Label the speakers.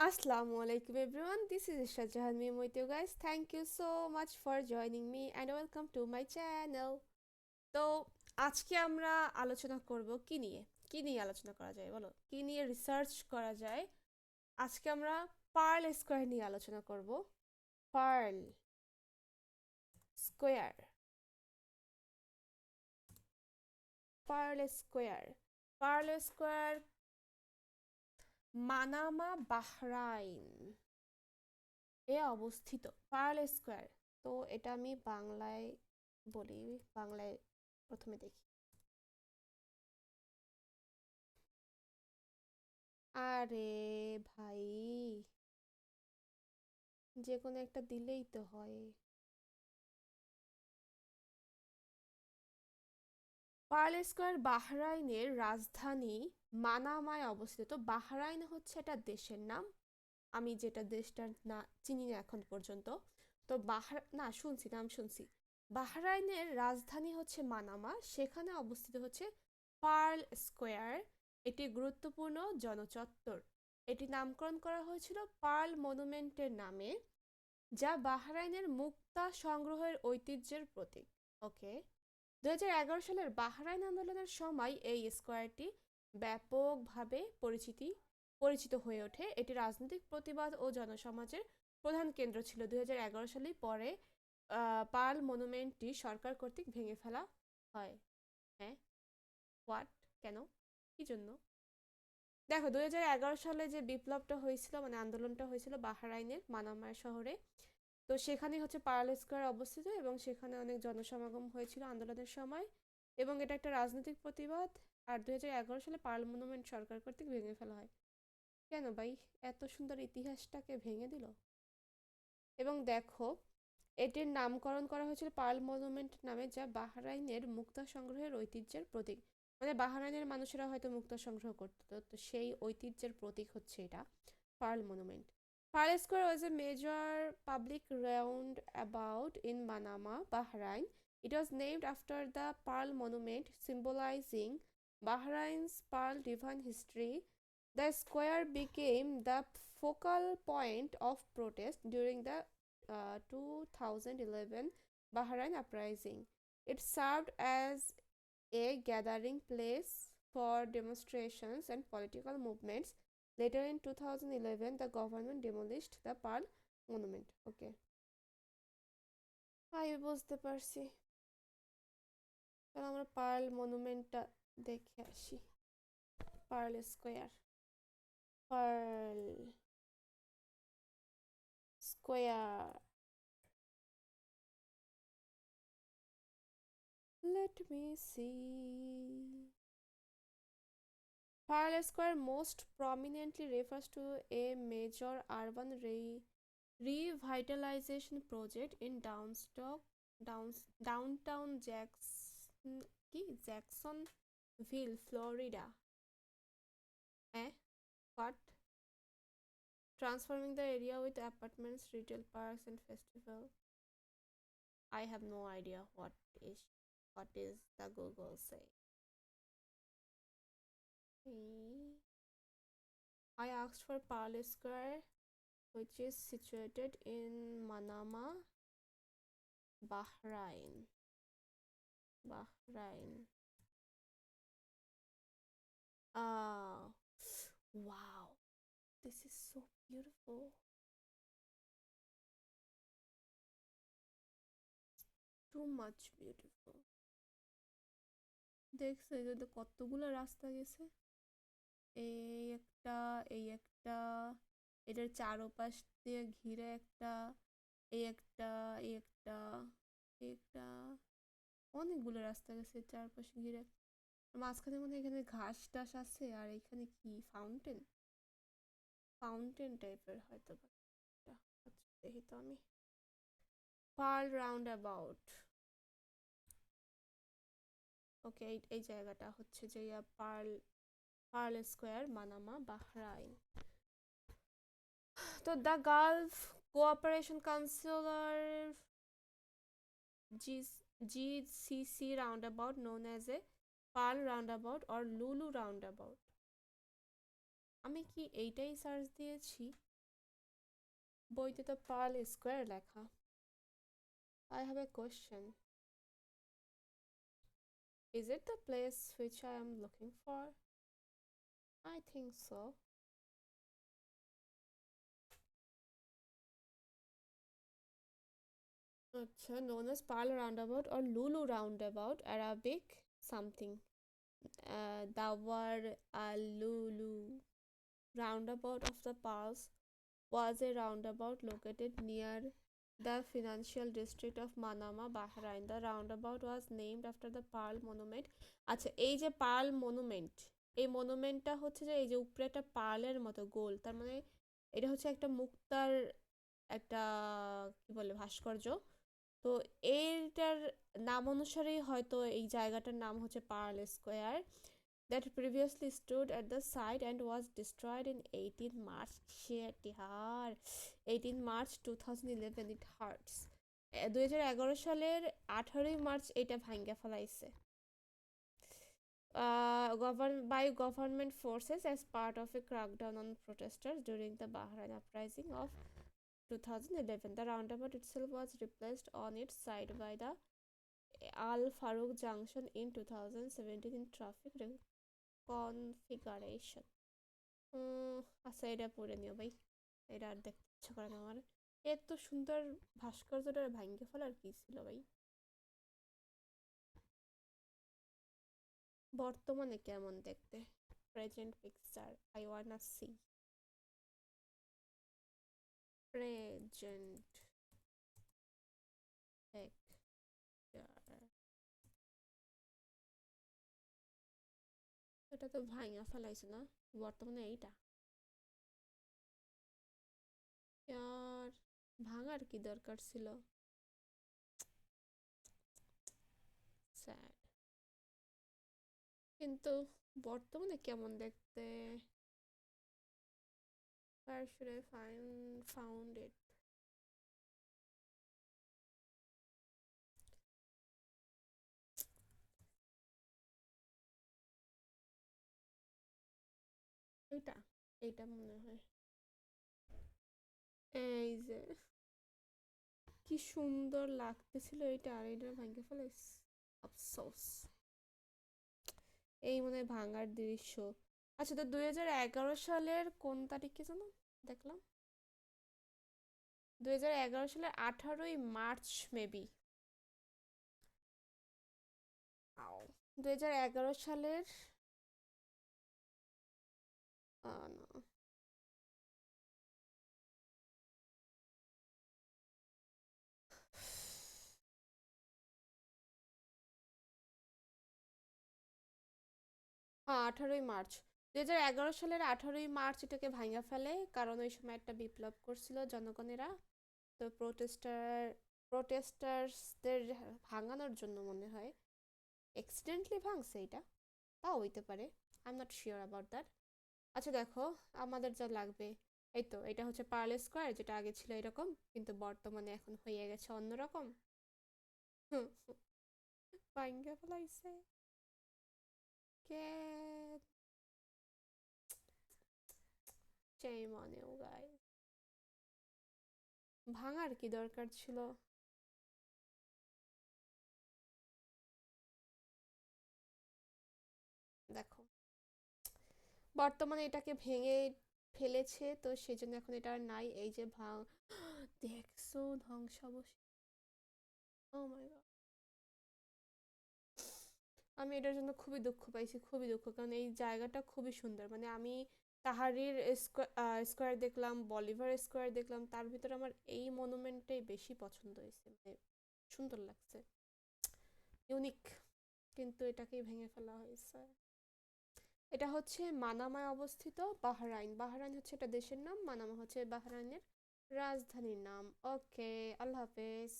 Speaker 1: Assalamu alaikum everyone. This is Isha Jahan Meme with you guys. Thank you so much for joining me and welcome to my channel. তো আজকে আমরা আলোচনা করব কি নিয়ে আলোচনা করা যায় বলো, কি নিয়ে রিসার্চ করা যায়। আজকে আমরা পার্ল স্কোয়ার নিয়ে আলোচনা করব। Pearl square, pearl square, pearl square Manama Bahrain এ অবস্থিত। পার্ল স্কোয়ার, তো এটা আমি বাংলায় বলি, বাংলায় প্রথমে দেখি। আরে ভাই, যে কোনো একটা দিলেই তো হয়। পার্ল স্কোয়ার বাহরাইনের রাজধানী মানামায় অবস্থিত। তো বাহরাইন হচ্ছে একটা দেশের নাম, আমি যেটা দেশটার না চিনি না এখন পর্যন্ত। তো নাম শুনছি। বাহরাইনের রাজধানী হচ্ছে মানামা, সেখানে অবস্থিত হচ্ছে পার্ল স্কোয়ার। এটি গুরুত্বপূর্ণ জনচত্বর। এটি নামকরণ করা হয়েছিল পার্ল মনুমেন্টের নামে, যা বাহরাইনের মুক্তা সংগ্রহের ঐতিহ্যের প্রতীক। ওকে, 2011 সালের বাহরাইন আন্দোলনের সময় এই স্কোয়ারটি ব্যাপকভাবে পরিচিত হয়ে ওঠে। এটি রাজনৈতিক প্রতিবাদ ও জনসমাজের প্রধান কেন্দ্র ছিল। 2011 সালের পরে পার্ল মনুমেন্টটি সরকার কর্তৃক ভেঙে ফেলা হয়। হ্যাঁ, হোয়াট, কেন, কি জন্য? দেখো, 2011 সালে যে বিপ্লবটা হয়েছিল, মানে আন্দোলনটা হয়েছিল বাহরাইনের মানামা শহরে, তো সেখানেই হচ্ছে পার্ল স্কোয়ার অবস্থিত এবং সেখানে অনেক জনসমাগম হয়েছিল আন্দোলনের সময়, এবং এটা একটা রাজনৈতিক প্রতিবাদ। আর 2011 সালে পার্ল মনুমেন্ট সরকার কর্তৃক ভেঙে ফেলা হয়। কেন ভাই, এত সুন্দর ইতিহাসটাকে ভেঙে দিল? এবং দেখো, এটির নামকরণ করা হয়েছিল পার্ল মনুমেন্ট নামে, যা বাহরাইনের মুক্তা সংগ্রহের ঐতিহ্যের প্রতীক। মানে বাহরাইনের মানুষেরা হয়তো মুক্তা সংগ্রহ করতো, তো সেই ঐতিহ্যের প্রতীক হচ্ছে এটা Pearl Monument. Pearl Square was a major public roundabout in Manama, Bahrain. It was named after the Pearl Monument, symbolizing Bahrain's Pearl divine history. The square became the focal point of protest during the 2011 Bahrain uprising. It served as a gathering place for demonstrations and political movements. Later in 2011, the government demolished the Pearl Monument. Okay, আমি বুঝতে পারছি। তাহলে আমরা pearl মনুমেন্টটা দেখে আসি। Pearl square, pearl Square, let me see. Pearl Square most prominently refers to a major urban revitalization project in downtown Jacksonville, Florida. Eh? What? Transforming the area with apartments, retail parks, and festival. I have no idea what is the Google say. I asked for Pearl Square, which is situated in Manama, Bahrain. Ah, wow, this is so beautiful. Too much beautiful. দেখছো এদের কতগুলো রাস্তা গেছে, এই একটা, এই একটা, এটার চারপাশ দিয়ে ঘিরে একটা, এই একটা, এই একটা, এই একটা, অনেকগুলো রাস্তা গেছে চারপাশে ঘিরে। মাঝখানে মনে হয় এখানে ঘাস টাস আছে, আর এখানে কি ফাউন্টেন, ফাউন্টেন টাইপের হয়তো। আচ্ছা, দেখি তো আমি। Pearl round about. ওকে, এই জায়গাটা হচ্ছে যে পার্ল স্কোয়ার, মানামা, বাহরাইন। তো the Gulf cooperation councillor GCC roundabout known as a Pearl roundabout or Lulu roundabout. আমি কি এইটাই সার্চ দিয়েছি? বইতে তো পার্ল স্কোয়ার লেখা। I have a question. Is it the place which I am looking for? I think so. Acha, known as Pearl Roundabout or Lulu Roundabout, Arabic something. Dawar al Lulu Roundabout of the Pearls was a roundabout located near the financial district of Manama, Bahrain. The roundabout was named after the Pearl Monument. আচ্ছা, এই যে pearl monument, এই মনুমেন্টটা হচ্ছে যে এই যে উপরে একটা পার্লের মতো গোল, তার মানে এটা হচ্ছে একটা মুক্তার একটা কি বলে ভাস্কর্য। তো এইটার নাম অনুসারেই হয়তো এই জায়গাটার নাম হচ্ছে Pearl Square, that previously stood at the site and was destroyed in 18 March. Shit, yaar. 18 March 2011, it hurts. 2011 সালের 18 মার্চ এটা ভাঙ্গা ফেলাইছে by government forces as part of a crackdown on protesters during the Bahrain uprising of 2011. The roundabout itself was replaced on its side by the Al Farouk Junction in 2017 in traffic configuration. আচ্ছা, এটা পড়ে নিও ভাই, এটা আর দেখতে ইচ্ছা করে না আমার। এত সুন্দর ভাস্কর্যটা ভাঙ্গে ফেলার কি ছিল ভাই? বর্তমানে কেমন দেখতে? Present picture I wanna see. Present picture, এটা তো ভাঙ্গা ফেলাইছে না, বর্তমানে এইটা আর ভাঙার কি দরকার ছিল? স্যাড। কিন্তু বর্তমানে কেমন দেখতে? Where should I found it? এইটা এইটা মনে হয়। এই যে কি সুন্দর লাগতেছিল এটা, আর এটা ভাঙ্গে ফেলাইস, আফসোস। এই মনে হয় ভাঙার দৃশ্য। আচ্ছা, তো 2011 সালের কোন তারিখে যেন দেখলাম? 2011 সালের 18ই মার্চ মেবি। 2011 সালের না, হ্যাঁ 18ই মার্চ। 2011 সালের 18ই মার্চ এটাকে ভাঙা ফেলে, কারণ ওই সময় একটা বিপ্লব করছিল জনগণেরা। তো প্রোটেস্টার্সদের ভাঙানোর জন্য মনে হয় অ্যাক্সিডেন্টলি ভাঙছে এটা, তাও হইতে পারে, I am not sure about that. আচ্ছা দেখো, আমাদের যা লাগবে, এই তো এটা হচ্ছে পার্ল স্কোয়ার, যেটা আগে ছিল এরকম কিন্তু বর্তমানে এখন হয়ে গেছে অন্যরকম। ভাঙ্গা ফেলাইছে কে? shame on you guys. ভাঙার কি দরকার ছিল? দেখো, বর্তমানে এটাকে ভেঙে ফেলেছে, তো সেজন্য এখন এটা আর নাই। এই যে দেখছো ধ্বংসাবশেষ। ও মাই গড, আমি এটার জন্য খুবই দুঃখ পাইছি, খুবই দুঃখ, কারণ এই জায়গাটা খুবই সুন্দর। মানে আমি তাহারির স্কোয়ার দেখলাম, বলিভার স্কোয়ার দেখলাম, তার ভিতরে আমার এই মনুমেন্টটাই বেশি পছন্দ হয়েছে, মানে সুন্দর লাগছে, ইউনিক। কিন্তু এটাকেই ভেঙে ফেলা হয়েছে। এটা হচ্ছে মানামায় অবস্থিত, বাহরাইন। বাহরাইন হচ্ছে এটা দেশের নাম, মানামা হচ্ছে বাহরাইনের রাজধানীর নাম। ওকে, আল্লাহ হাফেজ।